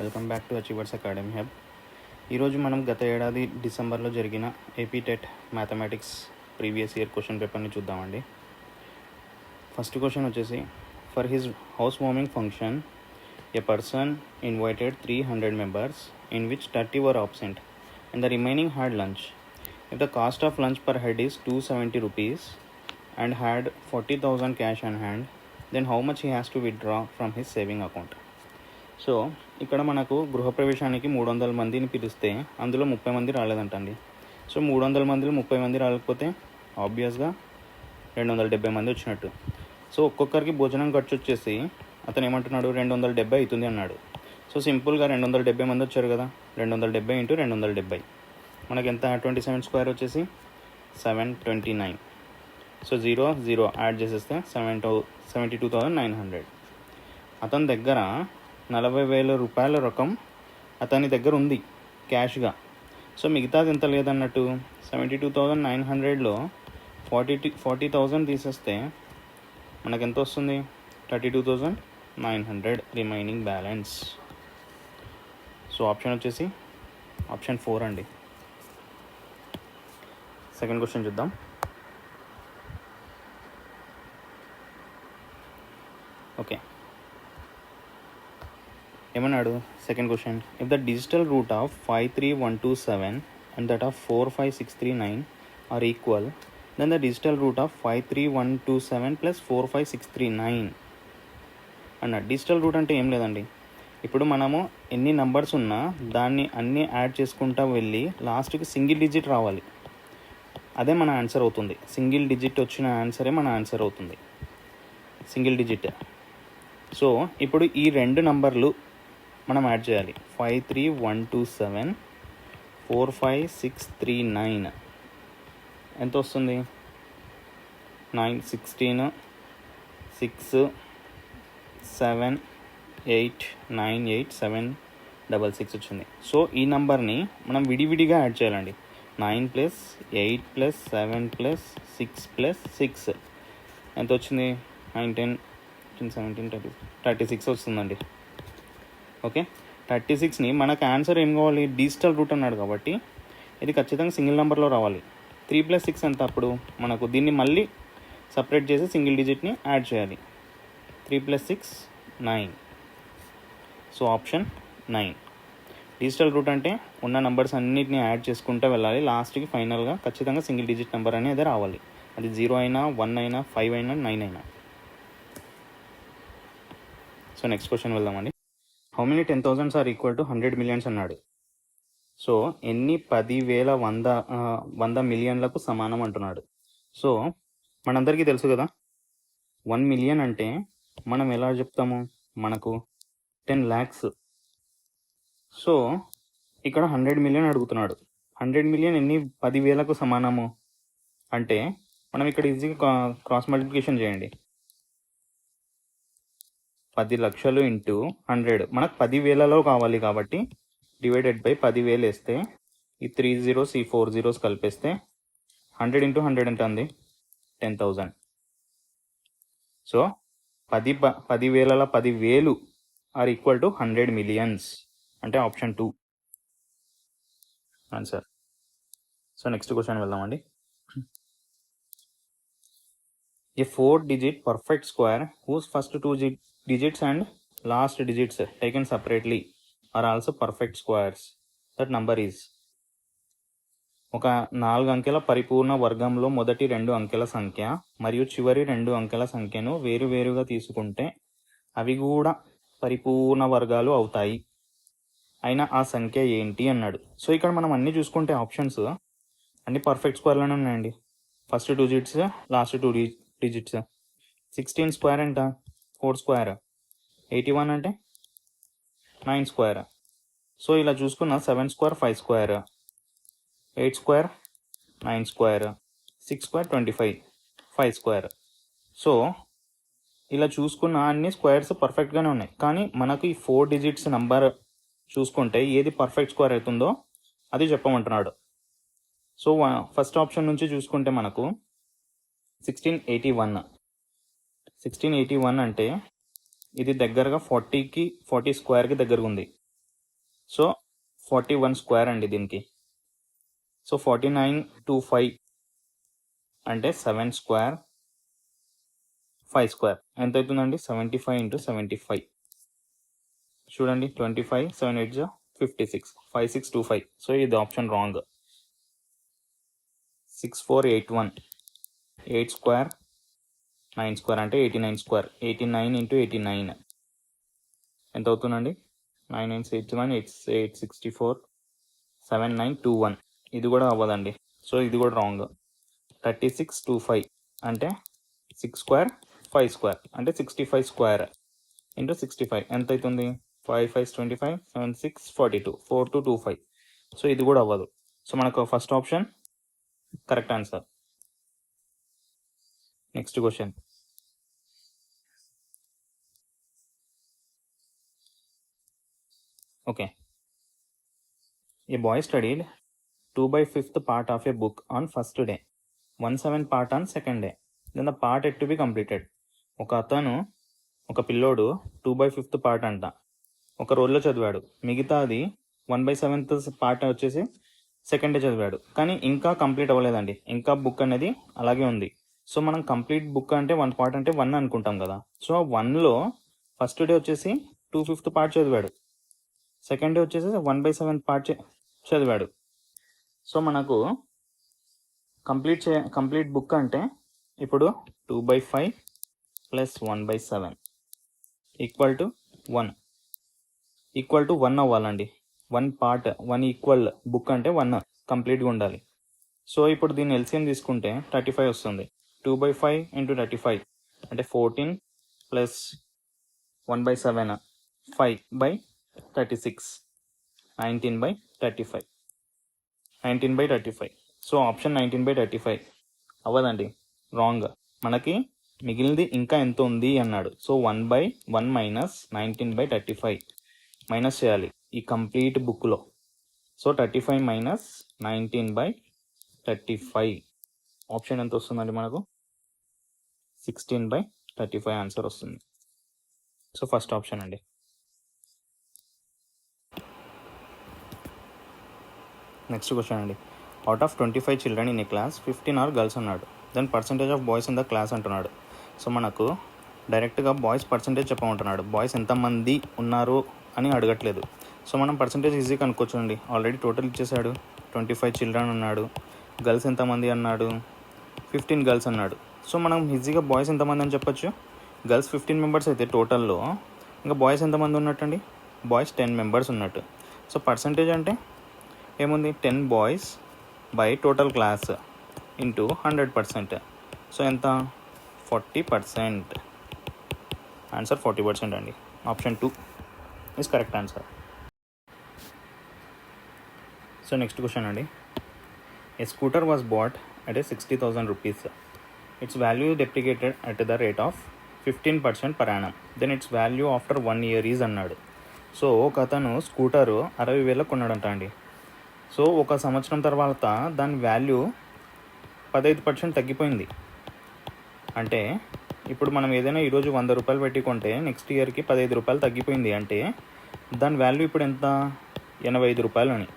Welcome back to achievers academy hub. ఈరోజు మనం గత ఏడాది డిసెంబర్లో జరిగిన AP TET mathematics previous year question పేపర్ని చూద్దామండి. ఫస్ట్ క్వశ్చన్ వచ్చేసి, for his house warming function A person invited 300 members in which 30 were absent and the remaining had lunch. If the cost of lunch per head is 270 rupees and had 40,000 cash on hand, then how much he has to withdraw from his saving account? So ఇక్కడ మనకు గృహప్రవేశానికి 300 మందిని పిలిస్తే అందులో 30 మంది రాలేదంటండి. So 300 మందిలో 30 మంది రాలేకపోతే ఆబ్వియస్గా 270 మంది వచ్చినట్టు. సో ఒక్కొక్కరికి భోజనం ఖర్చు వచ్చేసి అతను ఏమంటున్నాడు, 270 అవుతుంది అన్నాడు. సో సింపుల్గా 270 మంది వచ్చారు కదా, 270 ఇంటూ 270 మనకి ఎంత, 27 స్క్వేర్ వచ్చేసి 729. సో 0 యాడ్ చేసేస్తే 72,900. అతని దగ్గర 40,000 రూపాయల రకం అతని దగ్గర ఉంది క్యాష్గా. సో మిగతాది ఎంత లేదన్నట్టు, 72,900లో 40,000 తీసేస్తే మనకు ఎంత వస్తుంది, 32,900 రిమైనింగ్ బ్యాలెన్స్. సో ఆప్షన్ వచ్చేసి ఆప్షన్ 4 అండి. సెకండ్ క్వశ్చన్ చూద్దాం. ఓకే, ఏమన్నాడు second question, if the digital root of 53127 and that of 45639 are equal, then the digital root of 53127 plus 45639 అన్నాడు. డిజిటల్ రూట్ అంటే ఏం లేదండి, ఇప్పుడు మనము ఎన్ని నంబర్స్ ఉన్నా దాన్ని అన్నీ యాడ్ చేసుకుంటా వెళ్ళి లాస్ట్కి సింగిల్ డిజిట్ రావాలి, అదే మన ఆన్సర్ అవుతుంది. సింగిల్ డిజిట్ వచ్చిన ఆన్సరే మన ఆన్సర్ అవుతుంది, సింగిల్ డిజిట్. సో ఇప్పుడు ఈ రెండు నంబర్లు మనం యాడ్ చేయాలి. 53127 45639 ఎంత వస్తుంది, 9 16 6 7 8 9 8 7 6 వచ్చింది. సో ఈ నంబర్ని మనం విడివిడిగా యాడ్ చేయాలండి. 9 ప్లస్ 8 ప్లస్ 7 ప్లస్ 6 ప్లస్ 6 ఎంత వచ్చింది, 9 10 17 36 వస్తుందండి. ఓకే, 36ని మనకు ఆన్సర్ ఏం కావాలి, డిజిటల్ రూట్ అన్నాడు కాబట్టి ఇది ఖచ్చితంగా సింగిల్ నెంబర్లో రావాలి. 3 + 6 ఎంత, అప్పుడు మనకు దీన్ని మళ్ళీ సపరేట్ చేసి సింగిల్ డిజిట్ని యాడ్ చేయాలి. 3 + 6 9. So option 9. డిజిటల్ రూట్ అంటే ఉన్న నెంబర్స్ అన్నిటిని యాడ్ చేసుకుంటూ వెళ్ళాలి, లాస్ట్కి ఫైనల్గా ఖచ్చితంగా సింగిల్ డిజిట్ నెంబర్ అనేది రావాలి. అది 0 అయినా 1 అయినా 5 అయినా 9 అయినా. సో నెక్స్ట్ క్వశ్చన్ వెళ్దామండి. How many 10,000s are equal to 100 millions అన్నాడు. సో ఎన్ని 10,000 100 మిలియన్లకు సమానం అంటున్నాడు. సో మనందరికీ తెలుసు కదా, 1 million అంటే మనం ఎలా చెప్తాము, మనకు 10 lakhs. సో ఇక్కడ 100 million అడుగుతున్నాడు. 100 million ఎన్ని 10,000కు సమానము అంటే మనం ఇక్కడ ఈజీగా క్రాస్ మల్టిప్లికేషన్ చేయండి. 10 లక్షలు ఇంటూ 100 మనకు 10,000లో కావాలి కాబట్టి డివైడెడ్ బై 10,000 వేస్తే ఈ 3 zeros ఈ 4 zeros కలిపేస్తే 100 ఇంటూ 100 ఎంత ఉంది, 10,000. సో 10,000ల 10,000 ఆర్ ఈక్వల్ టు 100 millions అంటే option 2 answer. So next question వెళ్దామండి. A 4-digit perfect square whose first 2 digits and last digits taken separately are also perfect squares. That number is. ఒక 4 అంకెల పరిపూర్ణ వర్గంలో మొదటి 2 అంకెల సంఖ్య మరియు చివరి 2 అంకెల సంఖ్యను వేరువేరుగా తీసుకుంటే అవి కూడా పరిపూర్ణ వర్గాలు అవుతాయి అయినా ఆ సంఖ్య ఏంటి అన్నాడు. సో ఇక్కడ మనం అన్నీ చూసుకుంటే ఆప్షన్స్ అన్ని పర్ఫెక్ట్ స్క్వేర్లోనే ఉన్నాయండి. First 2 digits, last 2 digits. 16 square ఎంత, 4 స్క్వేర్. 81 అంటే 9 స్క్వేర్. సో ఇలా చూసుకున్న 7 square 5 square, 8 square 9 square, 6 square 25, 5 square. So ఇలా చూసుకున్న అన్ని స్క్వేర్స్ పర్ఫెక్ట్గానే ఉన్నాయి, కానీ మనకు ఈ 4 digits నెంబర్ చూసుకుంటే ఏది పర్ఫెక్ట్ స్క్వేర్ అవుతుందో అది చెప్పమంటున్నాడు. సో ఫస్ట్ ఆప్షన్ నుంచి చూసుకుంటే మనకు 1681 అంటే ఇది దగ్గరగా 40 స్క్వేర్కి దగ్గరగా ఉంది. సో 41 స్క్వేర్ అండి దీనికి. సో 4925 అంటే 7 స్క్వేర్ 5 స్క్వేర్ ఎంత అవుతుందండి? 75 into 75. చూడండి 25 7 8 56 5625. సో ఇది ఆప్షన్ రాంగ్. 6481 8 స్క్వేర్ 9 స్క్వేర్ అంటే 89 స్క్వేర్. 89 into 89 ఎంత అవుతుందండి? 9 9 81 864 7921. ఇది కూడా అవ్వదండి. సో ఇది కూడా రాంగ్. 3625 అంటే 6 స్క్వేర్ 5 స్క్వేర్ అంటే 65 స్క్వేర్ ఇంటూ 65 ఎంత అవుతుంది? 5 5 25 7 6 42 4225. సో ఇది కూడా అవ్వదు. సో మనకు first option correct answer. Next question. Okay. A boy studied 2/5 part of a book on first day, 1/7 part on second day. Then the part had to be completed. ఒక పిల్లోడు 2/5 part అంట ఒక రోజులో చదివాడు. మిగతాది 1/7 పార్ట్ వచ్చేసి second day చదివాడు. కానీ ఇంకా కంప్లీట్ అవ్వలేదండి. ఇంకా బుక్ అనేది అలాగే ఉంది. సో మనం కంప్లీట్ బుక్ అంటే 1 పార్ట్ అంటే 1 అనుకుంటాం కదా. సో 1లో ఫస్ట్ డే వచ్చేసి 2/5 పార్ట్ చదివాడు. సెకండ్ డే వచ్చేసి 1/7 పార్ట్ చదివాడు. సో మనకు కంప్లీట్ బుక్ అంటే ఇప్పుడు 2/5 ప్లస్ 1/7 ఈక్వల్ టు 1 అవ్వాలండి. 1 పార్ట్ 1 ఈక్వల్ బుక్ అంటే 1 కంప్లీట్గా ఉండాలి. సో ఇప్పుడు దీన్ని ఎల్సిఎం తీసుకుంటే 35 వస్తుంది. 2/5 into 35 అంటే 14 ప్లస్ 1/7 5/36 19/35 19/35. సో ఆప్షన్ 19/35 అవ్వదండి, రాంగ్. మనకి మిగిలింది ఇంకా ఎంత ఉంది అన్నాడు. సో 1/1 మైనస్ 19/35 మైనస్ చేయాలి ఈ కంప్లీట్ బుక్లో. సో 35 మైనస్ 19/35 ఆప్షన్ ఎంత వస్తుందండి మనకు? 16/35 ఆన్సర్ వస్తుంది. సో ఫస్ట్ ఆప్షన్ అండి. నెక్స్ట్ క్వశ్చన్ అండి. Out of 25 children in a class 15 are girls అన్నాడు. Then percentage of boys in the class అంటున్నాడు. సో మనకు డైరెక్ట్గా బాయ్స్ పర్సంటేజ్ చెప్పమంటున్నాడు. బాయ్స్ ఎంతమంది ఉన్నారు అని అడగట్లేదు. సో మనం పర్సంటేజ్ ఈజీగా కనుక్కోవచ్చండి. ఆల్రెడీ టోటల్ ఇచ్చేసాడు. 25 చిల్డ్రన్ అన్నాడు. గర్ల్స్ ఎంతమంది అన్నాడు? 15 గర్ల్స్ అన్నాడు. సో మనం ఈజీగా బాయ్స్ ఎంతమంది అని చెప్పొచ్చు. గర్ల్స్ 15 మెంబర్స్ అయితే టోటల్లో ఇంకా బాయ్స్ ఎంతమంది ఉన్నట్టండి? బాయ్స్ 10 మెంబర్స్ ఉన్నట్టు. సో పర్సంటేజ్ అంటే ఏముంది? 10 boys by total class into 100%. So ఎంత? 40%. ఆన్సర్ 40% అండి. Option 2 is correct answer. So next question అండి. A scooter was bought at 60,000 rupees. Its value depreciated at the rate of 15% per annum. Then its value after 1 year is అన్నాడు. So ఒక అతను scooter 60,000 కొన్నాడంట అండి. So ఒక సంవత్సరం తర్వాత దాని వాల్యూ 15% తగ్గిపోయింది. అంటే ఇప్పుడు మనం ఏదైనా ఈరోజు 100 రూపాయలు పెట్టి కొంటే నెక్స్ట్ ఇయర్కి 15 రూపాయలు తగ్గిపోయింది. అంటే దాని వాల్యూ ఇప్పుడు ఎంత? 85 రూపాయలు అని.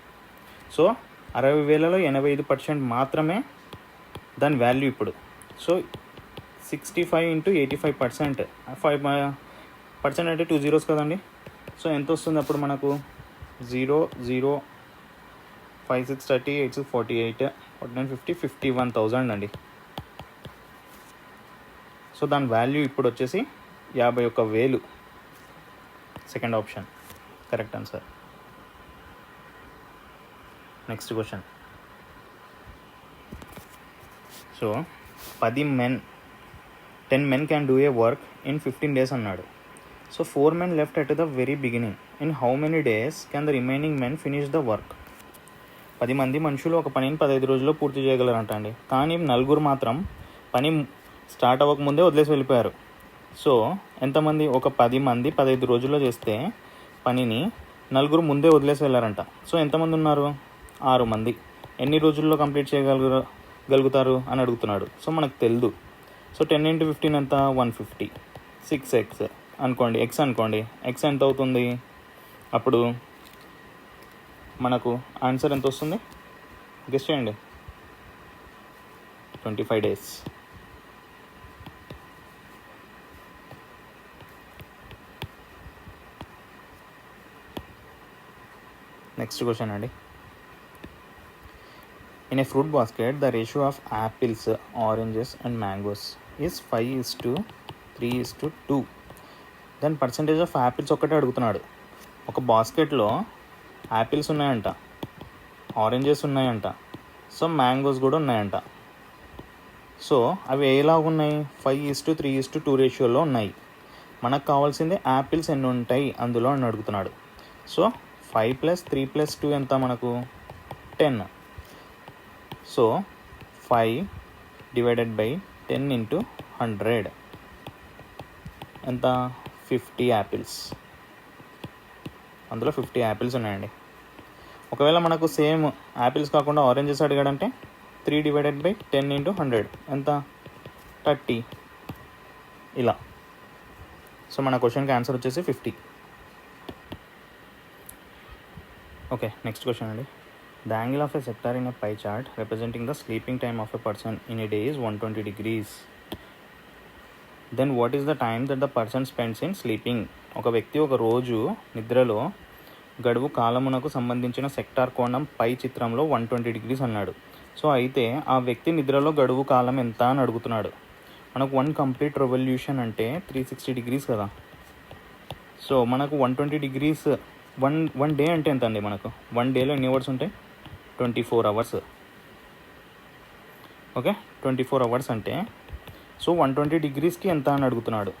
సో 60,000లో 85% మాత్రమే దాని వాల్యూ ఇప్పుడు. సో 65 into 85%, 5% అంటే 2 zeros కదండి. సో ఎంత వస్తుంది అప్పుడు మనకు? 0 0 5 6 30 8 6 48 49 50 51,000 అండి. సో దాని వాల్యూ ఇప్పుడు వచ్చేసి 51,000. Second option correct answer. Next question. So 10 men can do a work in 15 days అన్నాడు. So 4 men left at the very beginning. In how many days can the remaining men finish the work? 10 మంది మనుషులు ఒక పనిని 15 రోజుల్లో పూర్తి చేయగలరంట అండి. కానీ 4 మాత్రం పని స్టార్ట్ అవ్వకముందే వదిలేసి వెళ్ళిపోయారు. సో ఎంతమంది? ఒక 10 మంది 15 రోజుల్లో చేస్తే పనిని 4 ముందే వదిలేసి వెళ్ళారంట. సో ఎంతమంది ఉన్నారు? 6 మంది. ఎన్ని రోజుల్లో కంప్లీట్ చేయగలుగుతారు అని అడుగుతున్నాడు. సో మనకు తెలియదు. సో 10 into 15 ఎంత? 150. 6x అనుకోండి, x అనుకోండి. x ఎంత అవుతుంది అప్పుడు? మనకు ఆన్సర్ ఎంత వస్తుంది గెస్ చేయండి. 25 days. నెక్స్ట్ క్వశ్చన్ అండి. In a fruit basket, the ratio of apples, oranges and mangoes is 5:3:2. Then percentage of apples ఒక్కటే అడుగుతున్నాడు. ఒక బాస్కెట్లో యాపిల్స్ ఉన్నాయంట, ఆరెంజెస్ ఉన్నాయంట, సో మ్యాంగోస్ కూడా ఉన్నాయంట. సో అవి ఎలాగ ఉన్నాయి? 5:3:2 రేషియోలో ఉన్నాయి. మనకు కావాల్సింది యాపిల్స్ ఎన్ని ఉంటాయి అందులో అని అడుగుతున్నాడు. సో 5 + 3 + 2 ఎంత మనకు? 10. సో 5 / 10 × 100 ఎంత? 50 యాపిల్స్. అందులో 50 యాపిల్స్ ఉన్నాయండి. ఒకవేళ మనకు సేమ్ యాపిల్స్ కాకుండా ఆరెంజెస్ అడిగాడంటే 3 / 10 × 100 ఎంత? 30. ఇలా. సో మన క్వశ్చన్కి ఆన్సర్ వచ్చేసి 50. ఓకే, నెక్స్ట్ క్వశ్చన్ అండి. The angle of a sector in a pie chart representing the sleeping time of a person in a day is 120 degrees. Then what is the time that the person spends in sleeping? ఒక వ్యక్తి ఒక రోజు నిద్రలో గడువు కాలమునకు సంబంధించిన sector కోణం పై చిత్రంలో 120 degrees అన్నాడు. సో అయితే ఆ వ్యక్తి నిద్రలో గడువు కాలం ఎంత అని అడుగుతున్నాడు. మనకు 1 కంప్లీట్ రెవల్యూషన్ అంటే 360 degrees కదా. సో మనకు 120 degrees వన్ డే అంటే ఎంత అండి? మనకు 1 డేలో ఎన్ని అవర్స్ ఉంటాయి? 24 hours. ఓకే, 24 hours అంటే సో 120 degreesకి ఎంత అని అడుగుతున్నాడు.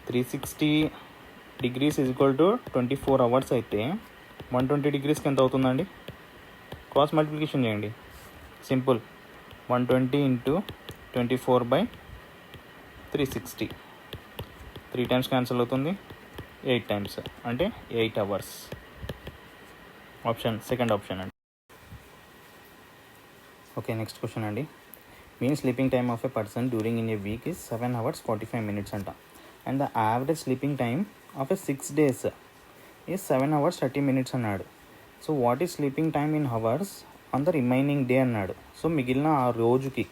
360 degrees = 24 hours అయితే 120 degreesకి ఎంత అవుతుందండి? క్రాస్ మల్టిప్లికేషన్ చేయండి. సింపుల్. 120 × 24/360. 3 times క్యాన్సిల్ అవుతుంది. 8 times అంటే 8 hours. సెకండ్ ఆప్షన్ అండి. ఓకే, నెక్స్ట్ క్వశ్చన్ అండి. Mean sleeping time of a person during in a week is 7 hours 45 minutes అంట. And the average sleeping time of a 6 days is 7 hours 30 minutes అన్నాడు. So what is sleeping time in hours on the remaining day అన్నాడు. So మిగిలిన ఆ రోజుకి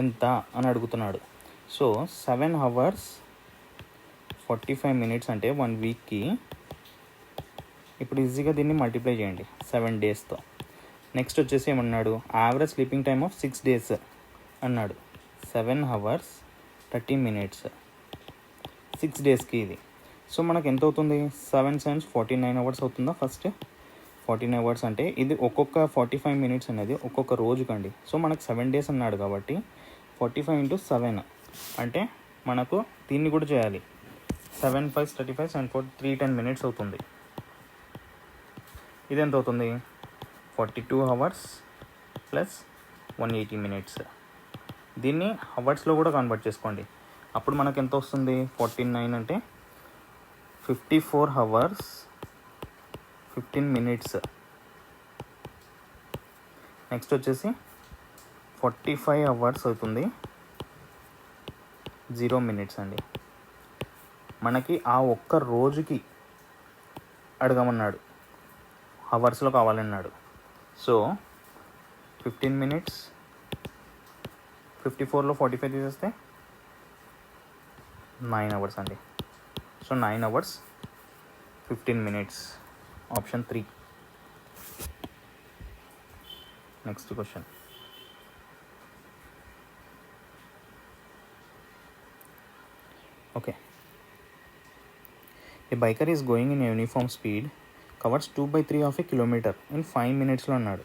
ఎంత అని అడుగుతున్నాడు. So 7 hours 45 minutes అంటే 1 వీక్కి. ఇప్పుడు ఈజీగా దీన్ని మల్టిప్లై చేయండి 7 daysతో. నెక్స్ట్ వచ్చేసి ఏమన్నాడు? Average sleeping time of 6 days అన్నాడు. 7 hours 30 minutes 6 daysకి ఇది. సో మనకు ఎంత అవుతుంది? 7 7 49 hours అవుతుందా? ఫస్ట్ 49 hours అంటే ఇది ఒక్కొక్క 45 minutes అనేది ఒక్కొక్క రోజుకండి. సో మనకు 7 days అన్నాడు కాబట్టి 45 × 7 అంటే మనకు దీన్ని కూడా చేయాలి. 7 5 35 7 4 310 minutes అవుతుంది. ఇది ఎంత అవుతుంది? 42 hours + 180 minutes. దీన్ని అవర్స్లో కూడా కన్వర్ట్ చేసుకోండి. అప్పుడు మనకు ఎంత వస్తుంది? 49 అంటే 54 hours 15 minutes. నెక్స్ట్ వచ్చేసి 45 hours అవుతుంది 0 minutes అండి. మనకి ఆ ఒక్క రోజుకి అడగమన్నాడు, అవర్స్లో కావాలన్నాడు. సో 15 minutes 54లో 45 తీసేస్తే 9 hours అండి. So 9 hours 15 minutes. Option 3. Next question. Okay, A biker is going in uniform speed covers 2/3 of a kilometer in 5 minutesలో అన్నాడు.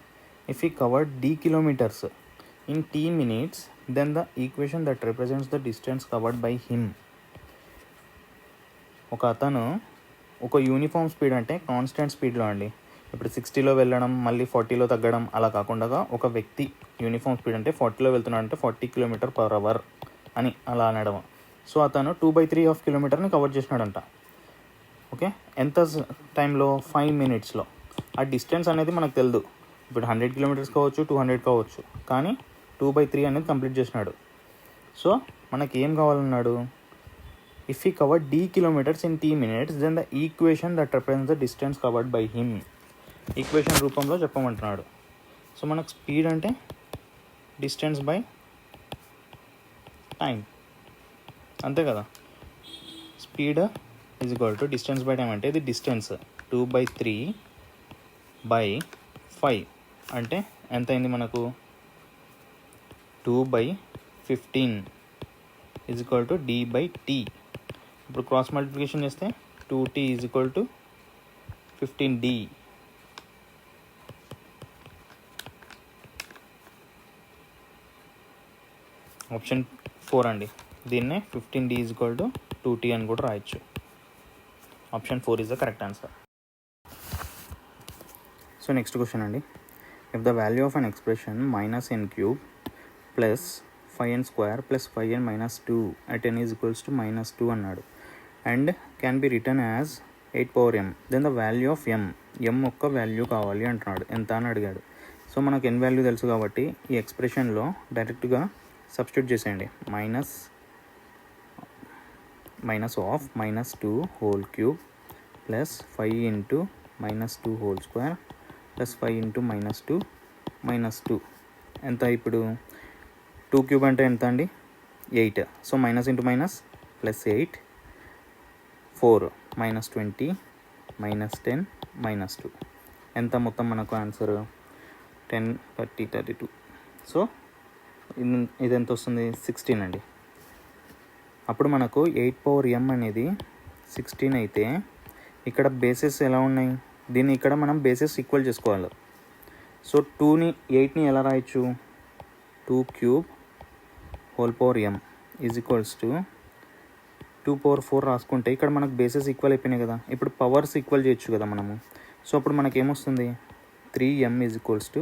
ఇఫ్ ఈ covered d kilometers in t minutes, then the equation that represents the distance covered by him. ఒక అతను ఒక uniform speed అంటే constant స్పీడ్లో అండి. ఇప్పుడు 60లో వెళ్ళడం మళ్ళీ 40లో తగ్గడం అలా కాకుండా ఒక వ్యక్తి యూనిఫామ్ స్పీడ్ అంటే 40లో వెళ్తున్నాడు అంటే 40 km/h అని అలా అనడం. సో అతను 2/3 of kilometerని కవర్ చేసినాడంట. ఓకే, ఎంత టైంలో? 5 minutesలో. ఆ డిస్టెన్స్ అనేది మనకు తెలియదు. ఇప్పుడు 100 kilometers కావచ్చు, 200 కావచ్చు, కానీ 2/3 అనేది కంప్లీట్ చేసినాడు. సో మనకి ఏం కావాలన్నాడు? ఇఫ్ ఈ covered d kilometers in t minutes, then the equation that represents the distance covered by him. Equation రూపంలో చెప్పమంటున్నాడు. సో మనకు స్పీడ్ అంటే డిస్టెన్స్ బై టైం, అంతే కదా. Speed is equal to distance by time అంటే ఇది డిస్టెన్స్ 2/3/5 అంటే ఎంత అయింది మనకు 2/15 ఈజ్ ఈక్వల్ టు d/t. ఇప్పుడు క్రాస్ మల్టిప్లికేషన్ చేస్తే 2t is equal to 15d. Option 4 అండి. దీన్నే 15d is equal to 2t అని కూడా రాయొచ్చు. Option 4 is the correct answer. So next question అండి. If the value of an expression -n³ plus 5n² plus 5n - 2 at n is equals to -2 అన్నాడు. And can be written as 8/m. Then the value of m యొక్క వాల్యూ కావాలి అంటున్నాడు. ఎంత అని అడిగాడు. So మనకు n వాల్యూ తెలుసు కాబట్టి ఈ ఎక్స్ప్రెషన్లో డైరెక్ట్గా సబ్స్టిట్యూట్ చేసేయండి. Minus of -2 whole cube plus 5 into -2 whole square plus 5 into -2 -2 ఎంత ఇప్పుడు 2 క్యూబ్ అంటే ఎంత అండి 8. So minus into minus plus 8 4 -20 -10 -2 ఎంత మొత్తం మనకు ఆన్సర్ 10 30 32. సో ఇది ఎంత వస్తుంది 16 అండి. అప్పుడు మనకు 8/m అనేది 16 అయితే ఇక్కడ బేసెస్ ఎలా ఉన్నాయి, దీన్ని ఇక్కడ మనం బేసెస్ ఈక్వల్ చేసుకోవాలి. సో 8ని ఎలా రాయొచ్చు 2 cube whole power m is equals to 2/4 రాసుకుంటే ఇక్కడ మనకు బేసెస్ ఈక్వల్ అయిపోయినాయి కదా. ఇప్పుడు పవర్స్ ఈక్వల్ చేయొచ్చు కదా మనము. సో అప్పుడు మనకి ఏమొస్తుంది 3m ఈజ్ ఈక్వల్స్ టు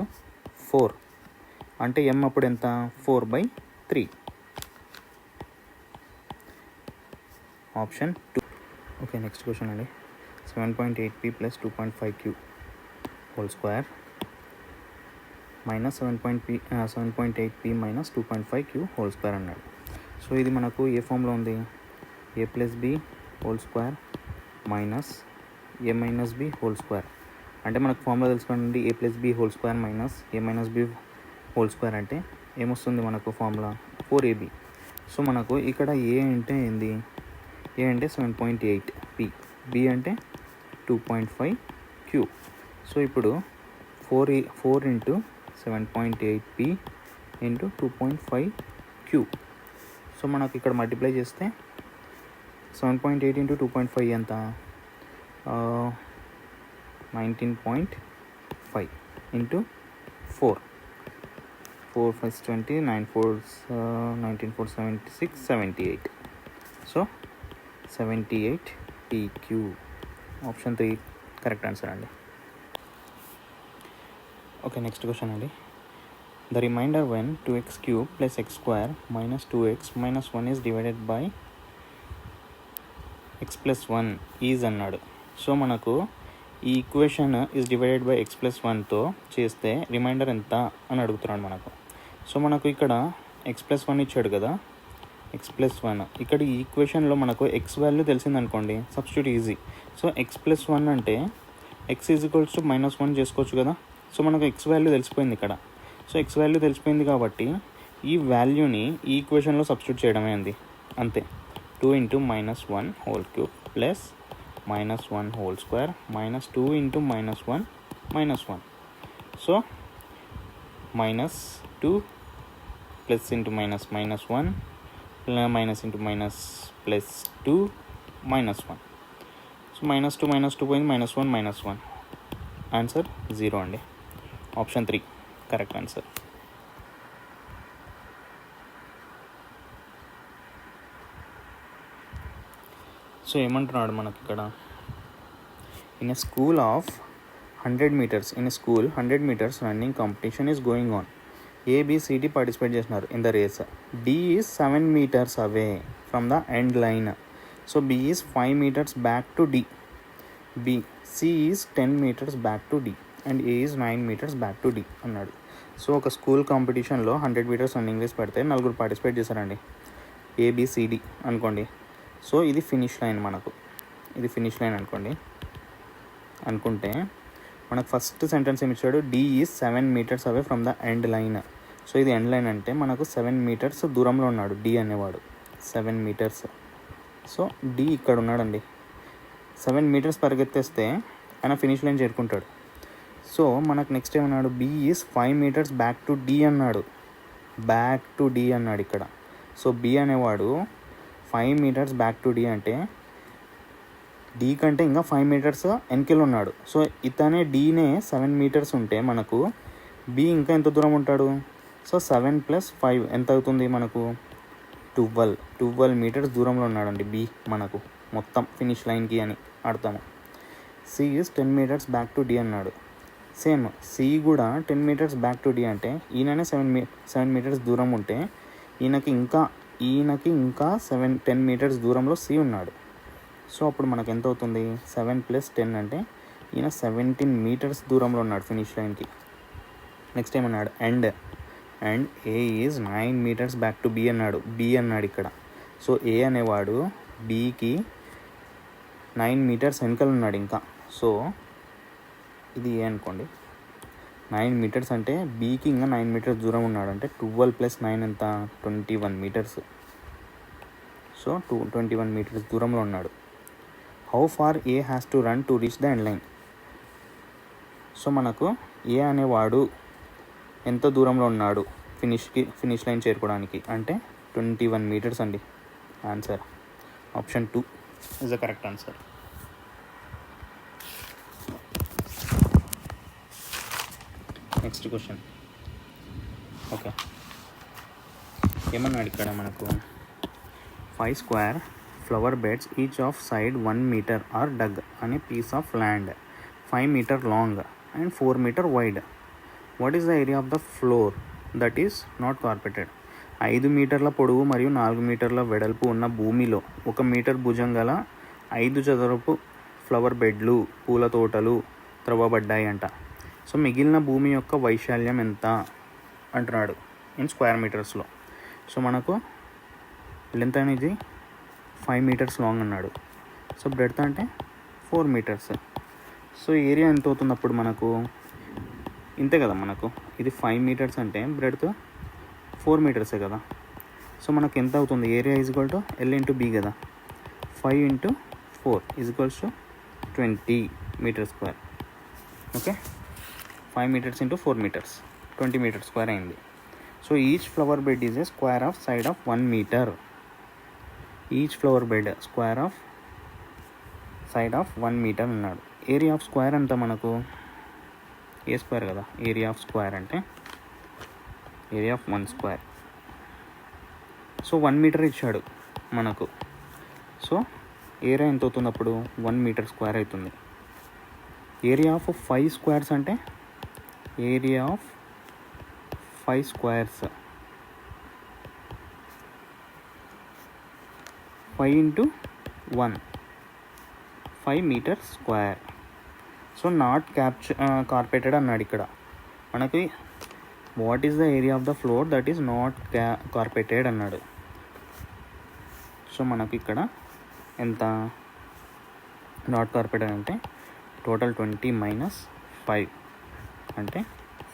4 అంటే m అప్పుడు ఎంత 4/3. ఆప్షన్ 2. ఓకే నెక్స్ట్ క్వశ్చన్ అండి. 7.8p plus 2.5q whole square minus 7.8p minus 2.5q whole square అన్నాడు. సో ఇది మనకు ఏ ఫామ్లో ఉంది a plus b whole square minus a minus b whole square. అంటే మనకు ఫామ్లో తెలుసుకోండి a plus b whole square minus a minus b whole square అంటే ఏమొస్తుంది మనకు ఫార్ములా 4ab. సో మనకు ఇక్కడ a అంటే ఏంది a అంటే 7.8p, b అంటే 2.5q. సో ఇప్పుడు 4 into 7.8p into 2.5q. So మనకు ఇక్కడ మల్టిప్లై చేస్తే 7.8 ఇంటూ 2.5 ఎంత 19.5 into 4 5 20 9 4 19 4 76 78. So 78pq. Option 3 correct answer అండి. ఓకే నెక్స్ట్ క్వశ్చన్ అండి. The reminder when 2x³ plus x² minus 2x minus 1 is divided by x plus 1 is అన్నాడు. So మనకు ఈ equation is divided by x plus 1తో చేస్తే reminder ఎంత అని అడుగుతున్నాడు మనకు. సో మనకు ఇక్కడ x ప్లస్ 1 ఇచ్చాడు కదా, x ప్లస్ 1 ఇక్కడ ఈ ఈక్వేషన్లో మనకు x వాల్యూ తెలిసిందనుకోండి substitute easy. So x plus 1 అంటే x ఈజ్ ఈక్వల్స్ టు -1 చేసుకోవచ్చు కదా. సో మనకు x వాల్యూ తెలిసిపోయింది ఇక్కడ. సో x వాల్యూ తెలిసిపోయింది కాబట్టి ఈ వాల్యూని ఈ ఈక్వేషన్లో సబ్స్టిట్యూట్ చేయడమే అంది అంతే. 2 into -1 whole cube plus -1 whole square minus 2 into -1 -1. So -2 plus into minus -1 minus into minus plus 2 -1. So -2 -2 పోయింది -1 -1. ఆన్సర్ 0 అండి. Option 3 correct answer. సో ఏమంటున్నాడు మనకి ఇక్కడ in a school 100 meters running competition is going on. ABCD participate చేసినారు in the race. D is 7 meters away from the end line. So B is 5 meters back to D. C is 10 meters back to D and A is 9 meters back to D అన్నాడు. So ఒక school కాంపిటీషన్లో 100 meters running race పెడితే 4 participate చేశారండి. ABCD అనుకోండి. So ఇది finish line మనకు, ఇది finish line అనుకుంటే మనకు ఫస్ట్ సెంటెన్స్ ఏమి ఇచ్చాడు, D is 7 meters away from the end line. So ఇది ఎండ్ లైన్ అంటే మనకు 7 meters దూరంలో ఉన్నాడు డి అనేవాడు, 7 meters. సో డి ఇక్కడ ఉన్నాడండి, 7 meters పరిగెత్తేస్తే ఆయన ఫినిష్ లైన్ చేరుకుంటాడు. సో మనకు నెక్స్ట్ ఏమన్నాడు, B is 5 meters back to D అన్నాడు, బ్యాక్ టు డి అన్నాడు ఇక్కడ. సో బి అనేవాడు 5 meters బ్యాక్ టు డి అంటే డి కంటే ఇంకా 5 meters వెనకలు ఉన్నాడు. సో ఇతనే డీనే 7 meters ఉంటే మనకు బి ఇంకా ఎంత దూరం ఉంటాడు. సో 7 + 5 ఎంత అవుతుంది మనకు, 12 meters దూరంలో ఉన్నాడండి బి మనకు మొత్తం ఫినిష్ లైన్కి అని అర్థము. C is 10 meters back to D అన్నాడు. సేమ్ సి కూడా 10 meters బ్యాక్ టు డి అంటే ఈయననే 7 meters దూరం ఉంటే ఈయనకి ఇంకా 10 meters దూరంలో సి ఉన్నాడు. సో అప్పుడు మనకు ఎంత అవుతుంది, 7 + 10 అంటే ఈయన 17 meters దూరంలో ఉన్నాడు ఫినిష్ లైన్కి. నెక్స్ట్ ఏమన్నాడు, and A is 9 meters back to be అన్నాడు ఇక్కడ. సో ఏ అనేవాడు బికి 9 meters వెనకాల ఉన్నాడు ఇంకా. సో ఇది ఏ అనుకోండి, 9 meters అంటే బీకి ఇంకా 9 meters దూరం ఉన్నాడు అంటే 12 + 9 ఎంత, 21 meters. సో 21 meters దూరంలో ఉన్నాడు. How far A has to run to reach the end line. So మనకు ఏ అనేవాడు ఎంత దూరంలో ఉన్నాడు ఫినిష్ లైన్ చేరుకోవడానికి అంటే 21 meters అండి. Answer option 2 is the correct answer. Next question. Okay, ఏమన్నాడు ఇక్కడ మనకు, 5 square flower beds each of side 1 meter are dug on a piece of land 5 meter long and 4 meter wide. What is the area of the floor that is not carpeted? 5 మీటర్ల పొడవు మరియు 4 మీటర్ల వెడల్పు ఉన్న భూమిలో 1 మీటర్ భుజం గల 5 చదరపు ఫ్లవర్ బెడ్లు పూల తోటలు త్రవ్వబడ్డాయి అంట. సో మిగిలిన భూమి యొక్క వైశాల్యం ఎంత అంటున్నాడు ఇన్ స్క్వేర్ మీటర్స్లో. సో మనకు లెంత్ అనేది 5 meters లాంగ్ అన్నాడు. సో బ్రెడ్త్ అంటే 4 meters. సో ఏరియా ఎంత అవుతుంది అప్పుడు మనకు, ఇంతే కదా మనకు, ఇది 5 meters అంటే బ్రెడ్త్ 4 meters కదా. సో మనకు ఎంత అవుతుంది, ఏరియా = L × B కదా. 5 × 4 = 20 meters square. Okay, 5 meters × 4 meters 20 meters square అయింది. So each flower bed is a square of side of 1 meter. Each flower bed square of side of 1 meter అన్నాడు. Area of square అంతా మనకు ఏ square కదా, area of square అంటే area of 1 square. So 1 meter ఇచ్చాడు మనకు. So area ఎంత అవుతుంది అప్పుడు, 1 meter square అవుతుంది. ఏరియా ఆఫ్ 5 squares అంటే area of 5 squares 5 × 1 5 meters square. So not carpeted అన్నాడు ఇక్కడ మనకి. What is the area of the floor that is not carpeted అన్నాడు. సో మనకి ఇక్కడ ఎంత నాట్ కార్పెటెడ్ అంటే టోటల్ 20 - 5 అంటే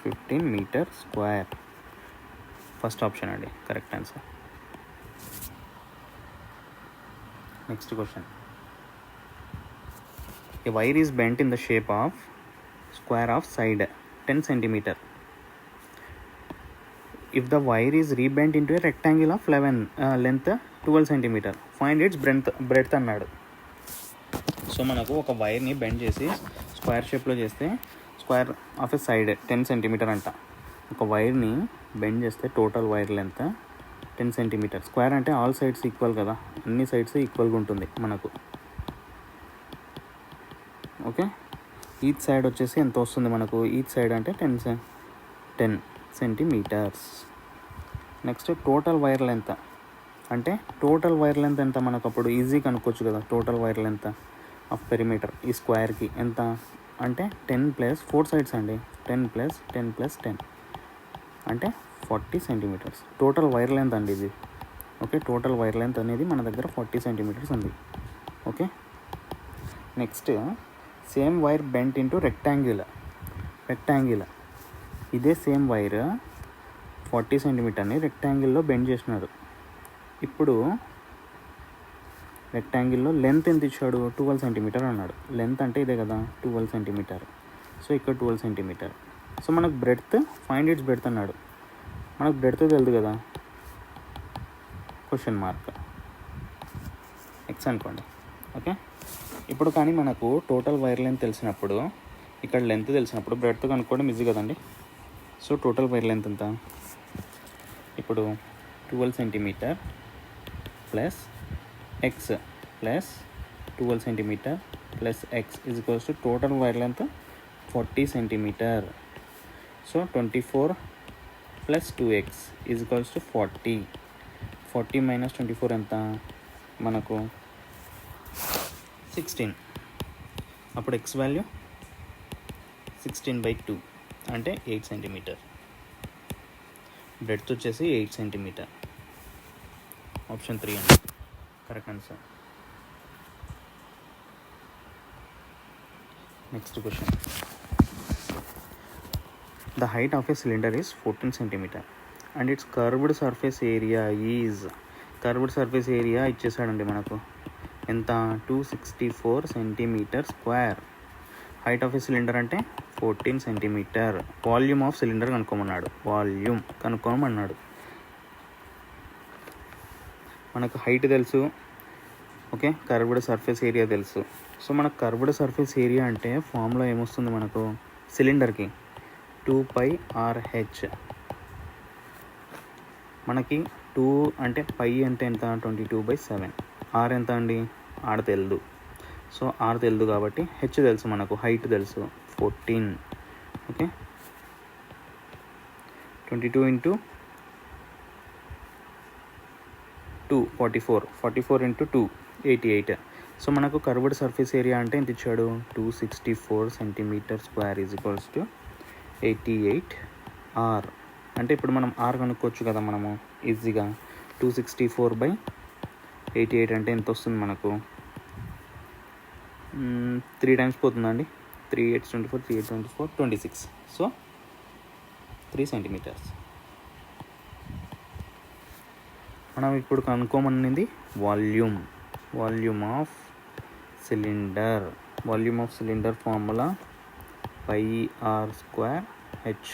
15 meters square. ఫస్ట్ ఆప్షన్ అండి correct answer. Next question. A wire is bent in the shape of square of side 10 centimeter. If the wire is rebent into a rectangle of length 12 centimeter, find its breadth అన్నాడు. So మనకు ఒక వైర్ని bend చేసి square షేప్లో చేస్తే square of a side 10 centimeter అంట. ఒక వైర్ని bend చేస్తే total wire length 10 centimeter. Square అంటే ఆల్ సైడ్స్ ఈక్వల్ కదా, అన్ని సైడ్స్ ఈక్వల్గా ఉంటుంది మనకు. ఓకే, ఈచ్ సైడ్ వచ్చేసి ఎంత వస్తుంది మనకు, ఈచ్ సైడ్ అంటే 10 centimeters. Next total wire length అంటే టోటల్ వైర్ లెంత్ ఎంత మనకు అప్పుడు ఈజీగా కనుక్కోవచ్చు కదా. Total wire length of perimeter ఈ స్క్వేర్కి ఎంత అంటే 10 + 4 సైడ్స్ అండి. 10 + 10 + 10 అంటే 40 centimeters టోటల్ వైర్ లెంత్ అండి ఇది. ఓకే, టోటల్ వైర్ లెంత్ అనేది మన దగ్గర 40 centimeters ఉంది. Okay, next same wire bent into rectangle rectangle, ఇదే సేమ్ వైర్ 40 సెంటీమీటర్ని రెక్టాంగిల్లో బెండ్ చేసినారు. ఇప్పుడు రెక్టాంగిల్లో లెంత్ ఎంత ఇచ్చాడు, 12 సెంటీమీటర్ అన్నాడు. లెంత్ అంటే ఇదే కదా 12 సెంటీమీటర్. సో ఇక్కడ 12 సెంటీమీటర్. సో మనకు బ్రెడ్త్, ఫైండ్ ఇట్స్ బ్రెడ్త్ అన్నాడు. మనకు బ్రెడ్త్ తెలుసు కదా, క్వశ్చన్ మార్క్ ఎక్స్ అనుకోండి. ఓకే, ఇప్పుడు కానీ మనకు టోటల్ వైర్ లెంత్ తెలిసినప్పుడు, ఇక్కడ లెంత్ తెలిసినప్పుడు బ్రెడ్త్ కనుక్కోవడం ఈజీ కదండి. సో టోటల్ వైర్ లెంత్ ఎంత, ఇప్పుడు 12 centimetre plus x plus 12 centimetre plus x is equals to total wire length 40 centimetre. So 24 plus 2x is equals to 40. 40 minus 24 ఎంత మనకు 16. అప్పుడు x వాల్యూ 16/2 అంటే 8 సెంటీమీటర్. బ్రెడ్త్ వచ్చేసి 8 centimetre. Option 3 అండి correct answer. Next question. The height of a cylinder is 14 centimeter and its curved surface area is, curved surface area ఇచ్చేసాడండి మనకు ఎంత, 264 centimetre square. Height of a cylinder అంటే 14 centimetre. Volume of cylinder కనుక్కోమన్నాడు, volume కనుక్కోమన్నాడు. మనకు height తెలుసు, okay, curved surface area తెలుసు. So మనకు కర్వ్డ్ సర్ఫేస్ ఏరియా అంటే ఫార్ములా ఏమొస్తుంది మనకు సిలిండర్కి, 2πRH. మనకి 2 అంటే పై అంటే ఎంత, 22/7. ఆర్ ఎంత అండి, ఆర్ తెలుదు. సో ఆర్ తెలుదు కాబట్టి హెచ్ తెలుసు మనకు, హైట్ తెలుసు 14. Okay, 22 into 2 44, 44 into 2 88. సో మనకు కర్వ్డ్ సర్ఫేస్ ఏరియా అంటే ఎంత ఇచ్చాడు, 264 centimetre square is equals to 88 r. అంటే ఇప్పుడు మనం ఆర్ కనుక్కోవచ్చు కదా మనము ఈజీగా. 264/88 అంటే ఎంత వస్తుంది మనకు, 3 టైమ్స్ పోతుందండి. 3 8 24, 3 8 24, 26. So 3 centimetres. మనం ఇప్పుడు కనుక్కోమనింది volume, volume of cylinder. Volume of cylinder formula πr²h.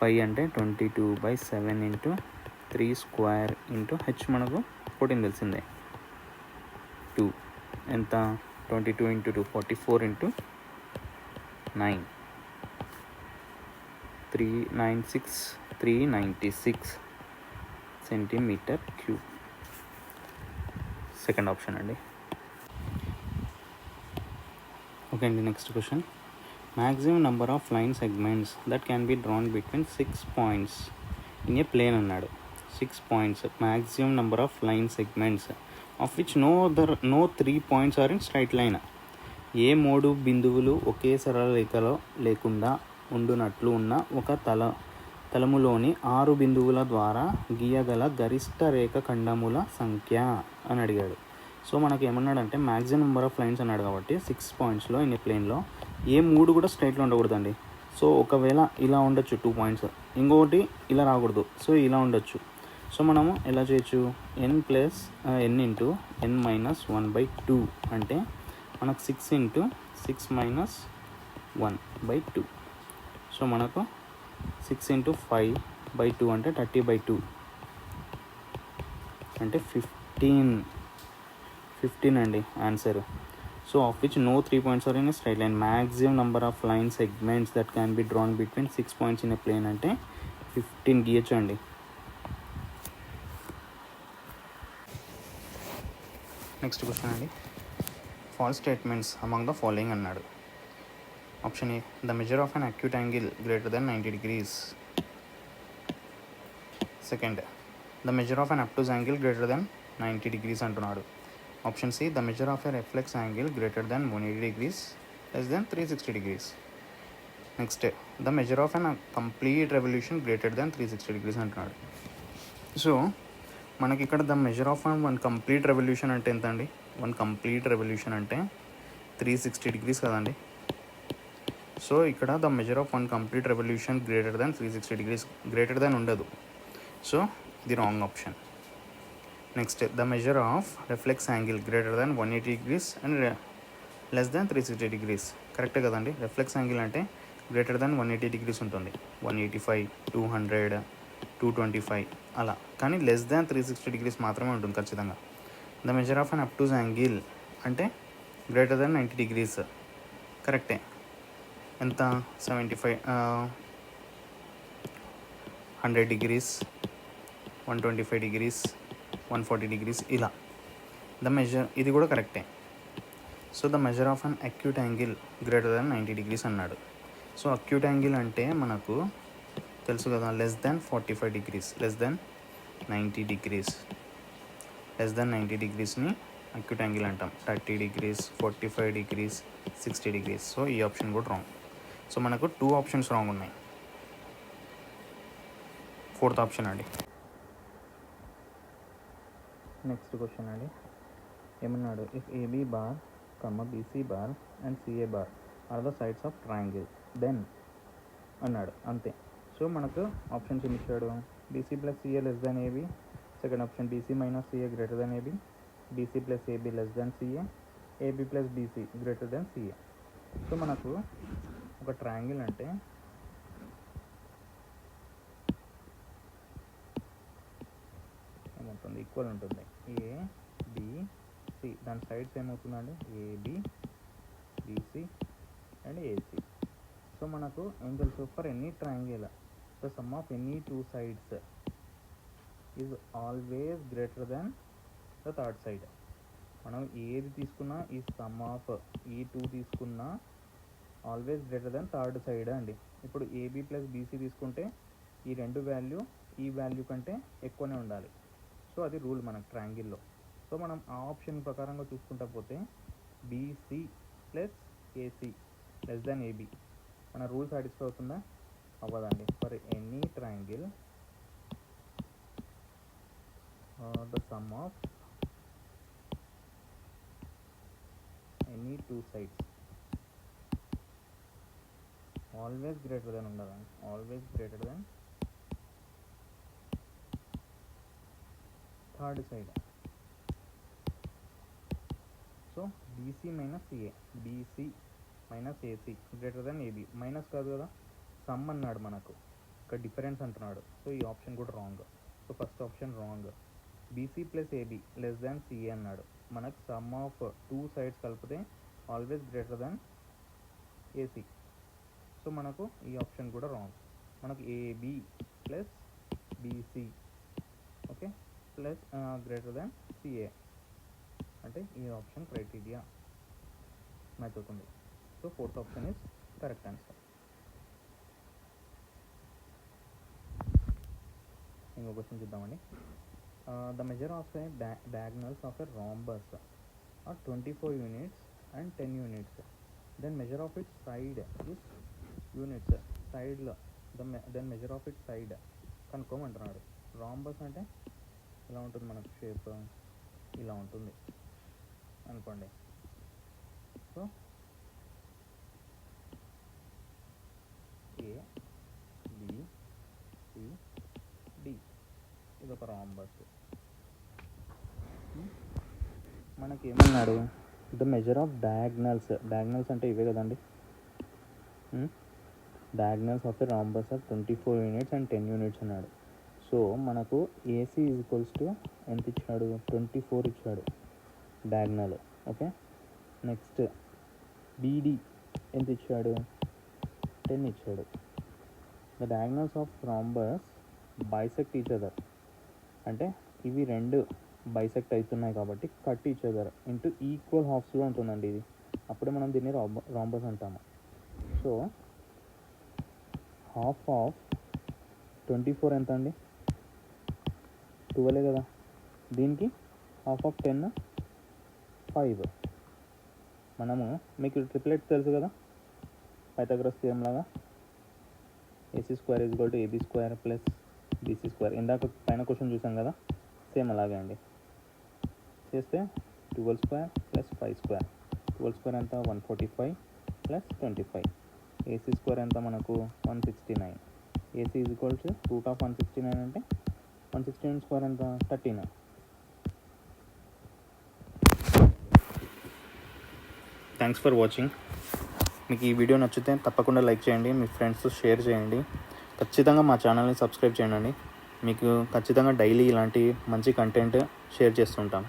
Pi అంటే 22/7 ఇంటూ 3 స్క్వేర్ ఇంటూ హెచ్ మనకు 14 తెలిసిందే. 2 ఎంత, 22 into 2 44 into 9 396 396 centimetre cube. Second option అండి. ఓకే అండి, next question. Maximum number of line segments that can be drawn between 6 points in a plane అన్నాడు. 6 points, maximum number of line segments of which no 3 points are in straight line. ఏ 3 బిందువులు ఒకే సరళ రేఖలో లేకుండా ఉండునట్లు ఉన్న ఒక తలములోని 6 బిందువుల ద్వారా గీయగల గరిష్ట రేఖ ఖండముల సంఖ్య అని అడిగాడు. సో మనకి ఏమన్నాడంటే మ్యాక్సిమం నెంబర్ ఆఫ్ లైన్స్ అన్నాడు కాబట్టి 6 పాయింట్స్లో ఇన్ ఏ ప్లేన్లో ఏ 3 కూడా స్ట్రైట్లో ఉండకూడదండి. సో ఒకవేళ ఇలా ఉండొచ్చు 2 పాయింట్స్, ఇంకొకటి ఇలా రాకూడదు, సో ఇలా ఉండొచ్చు. సో మనము ఎలా చేయొచ్చు, n ఇంటూ n మైనస్ 1/2 అంటే మనకు 6 ఇంటూ 6 మైనస్ 1/2. సో మనకు 6 ఇంటూ 5/2 అంటే 30/2 అంటే 15 అండి answer. So of which no 3 points are in a straight line. Maximum number of line segments that can be drawn between 6 points in a plane అంటే 15 గీయచ్చు అండి. Next question అండి. False statements among the following అన్నాడు. Option A, the measure of an acute angle greater than 90 degrees. Second, the measure of an obtuse angle greater than 90 degrees అంటున్నాడు. Option C, the measure of a reflex angle greater then 180 degrees less than 360 degrees. Next, the measure of an complete revolution greater than 360 degrees అంటున్నాడు. So మనకి ఇక్కడ the measure of one complete revolution అంటే ఎంత అండి, 1 complete revolution అంటే 360 degrees కదండి. So ఇక్కడ the measure of one complete revolution greater than 360 degrees greater than ఉండదు. సో ఇది wrong option. Next the measure of reflex angle greater than 180 degrees and less than 360 degrees. కరెక్టే కదండి. Reflex angle అంటే greater దాన్ 180 degrees ఉంటుంది, 185, 200, 225 అలా. కానీ less than 360 degrees మాత్రమే ఉంటుంది ఖచ్చితంగా. The measure of an obtuse angle అంటే గ్రేటర్ దాన్ 90 degrees. కరెక్టే. ఎంత? 75, 100 degrees, 125 degrees, 140 degrees ఇలా. ద మెజర్ ఇది కూడా కరెక్టే. So the measure of an acute angle greater than 90 degrees అన్నాడు. సో అక్యూట్ యాంగిల్ అంటే మనకు తెలుసు కదా, less than 45 degrees, less than 90 degrees. Less than 90 degreesని అక్యూట్ యాంగిల్ అంటాం. 30 degrees, 45 degrees, 60 degrees. సో ఈ ఆప్షన్ కూడా రాంగ్. సో మనకు 2 ఆప్షన్స్ రాంగ్ ఉన్నాయి. 4th ఆప్షన్ అండి. నెక్స్ట్ క్వశ్చన్ అండి. ఏమన్నాడు? If AB bar BC bar and CA bar are the sides of triangle then అన్నాడు. అంతే. సో మనకు ఆప్షన్స్ ఏమి ఇచ్చాడు? BC plus CA less than AB, second option BC minus CA greater than AB, BC plus AB less than CA, AB plus BC greater than CA. So మనకు ఒక triangle అంటే ఏమవుతుంది? Equal ఉంటుంది. ABC దాని sides ఏమవుతుందండి? AB, BC and AC. So మనకు ఏం తెలుసు? For any triangle the sum of any 2 sides is always greater than the third side. మనం ఏది తీసుకున్నా ఈ సమ్ ఆఫ్ ఈ 2 తీసుకున్నా always greater than third side అండి. ఇప్పుడు ఏబీ ప్లస్ బీసీ తీసుకుంటే ఈ రెండు వాల్యూ ఈ వాల్యూ కంటే ఎక్కువనే ఉండాలి. సో అది రూల్ మనకు ట్రయాంగిల్లో. సో మనం ఆ ఆప్షన్ ప్రకారంగా చూసుకుంటా పోతే BC plus AC less than AB మన రూల్ సాటిస్ఫై అవుతుందా? అవ్వదండి. For any triangle the sum of any 2 sides always greater than ఉండాలండి. Always greater than third side. So BC minus CA, BC minus AC greater than AB. Minus కాదు కదా, some అన్నాడు మనకు, ఇక్కడ difference అంటున్నాడు. So ఈ ఆప్షన్ కూడా wrong. So first option wrong. BC plus AB less than CA అన్నాడు. మనకు సమ్ ఆఫ్ 2 sides కలిపితే always greater than AC. So మనకు ఈ ఆప్షన్ కూడా రాంగ్. మనకు AB plus BC okay plus greater than CA అంటే ఈ ఆప్షన్ క్రైటీరియా మ్యాచ్ అవుతుంది. So 4th option is correct answer. ఇంకో క్వశ్చన్ చూద్దామండి. The measure of A diagonals of A rhombus are 24 units and 10 units. Then measure of its side is units. సైడ్లో then measure of it side కనుక్కోమంటున్నాడు. Rhombus అంటే ఇలా ఉంటుంది మనకు shape, ఇలా ఉంటుంది అనుకోండి. So A B C D ఇది ఒక రాంబస్. మనకేమన్నాడు? The measure of diagonals. Diagonals అంటే ఇవే కదండి. Diagonals of the rhombus are 24 units and 10 units అన్నాడు. సో మనకు ఏసీ ఈజ్ ఈక్వల్స్ టు ఎంత ఇచ్చాడు? 24 ఇచ్చాడు డయాగ్నల్. ఓకే. నెక్స్ట్ బీడీ ఎంత ఇచ్చాడు? 10 ఇచ్చాడు. The diagonals of rhombus bisect each other అంటే ఇవి రెండు బైసెక్ట్ అవుతున్నాయి కాబట్టి cut each other into equal హాఫ్స్లో ఉంటుందండి ఇది. అప్పుడే మనం దీన్ని రాంబస్ అంటాము. సో హాఫ్ ఆఫ్ 24 ఎంత అండి? 12 కదా. దీనికి హాఫ్ ఆఫ్ 10 5. మనము మీకు ట్రిప్లెట్స్ తెలుసు కదా, పైథాగరస్ థియరమ్ లాగా AC square is equal to AB square plus BC square. ఇందాక పైన క్వశ్చన్ చూసాం కదా, సేమ్ అలాగే అండి. చేస్తే 12 స్క్వేర్ ప్లస్ 5 స్క్వేర్. 12 స్క్వేర్ ఎంత? 145 ప్లస్ 25 ఏసీ స్క్వేర్ ఎంత మనకు 169. AC is equal to root of 169 అంటే 169 స్క్వేర్ ఎంత 39. Thanks for watching. మీకు ఈ వీడియో నచ్చితే తప్పకుండా లైక్ చేయండి, మీ ఫ్రెండ్స్ షేర్ చేయండి, ఖచ్చితంగా మా ఛానల్ని సబ్స్క్రైబ్ చేయండి. మీకు ఖచ్చితంగా డైలీ ఇలాంటి మంచి కంటెంట్ షేర్ చేస్తుంటాం.